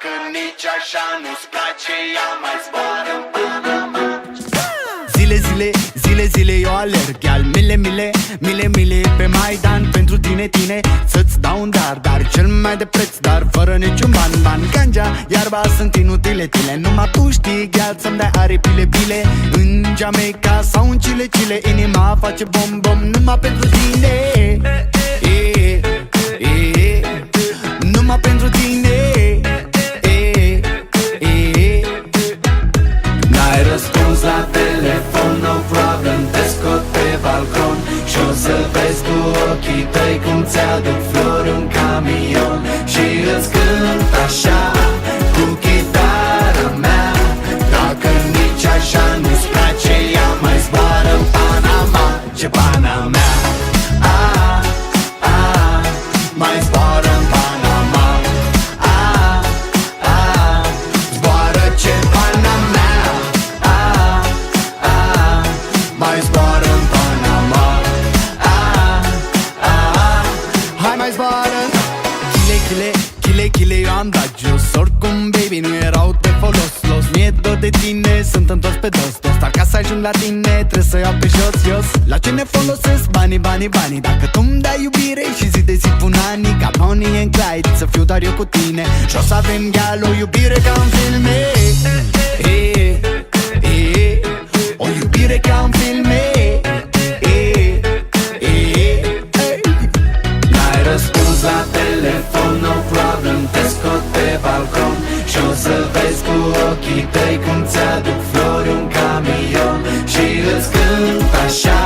Dacă nici așa nu-ți place, ea mai zboară în Panama. Zile, zile, zile, zile eu alerg al mile, mile, mile, mile pe Maidan pentru tine, tine să-ți dau un dar cel mai de preț, dar fără niciun ban. Ganja, iarba sunt inutile, tile. Numai tu știi, gheal, să-mi dai aripile, bile. În Jamaica sau în Chile, Chile, inima face bom-bom numai pentru tine. Numai pentru tine. N-ai răspuns la telefon, no problem, te scot pe balcon și o să vezi cu ochii tăi cum ți-aduc flori în camion. Și îți cânt așa cu chitara mea. Dacă nici așa nu-ți place, ea mai zboară în Panama. Ce pana mea, mai zboară în Panama. Zboară ce pana mea, mai zboară în Panama. Hai mai zboară. Chile, chile, chile, chile, eu am dat jos. Oricum, baby, nu erau de folos. Mi-e dor de tine, sunt întors pe dos. Dar ca să ajung la tine, trebuie să iau pe jos. La ce ne folosesc banii, banii, banii? Dacă tu-mi dai iubire și zi de zi pun anii, ca Bonnie and Clyde, să fiu doar eu cu tine. Și o să avem, gal, o iubire ca în filme. O iubire ca în filme. N-ai răspuns la telefon, no problem, te scot pe balcon și o să vezi cu ochii tăi cum ți-aduc flori un camion. Și îți cânt așa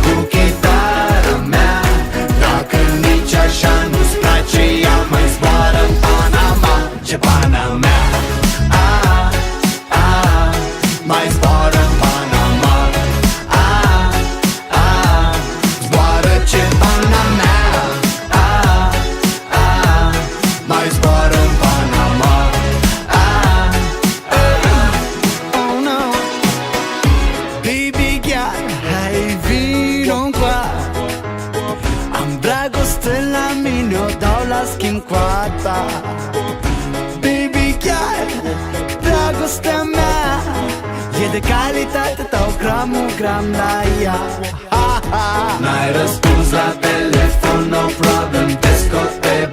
cu chitara mea. Dacă nici așa nu-ți place, ea mai zboară în Panama. Ce pana mea, mai zboară în Panama. Zboară ce pana mea, mai zboară în Panama. Oh no. Baby girl, hai vino-ncoa. Am dragoste la mine, o dau la schimb cu a ta. Baby girl, dragostea mea e de calitate, dau gram la ea. N-ai răspuns la telefon, no problem, te scot pe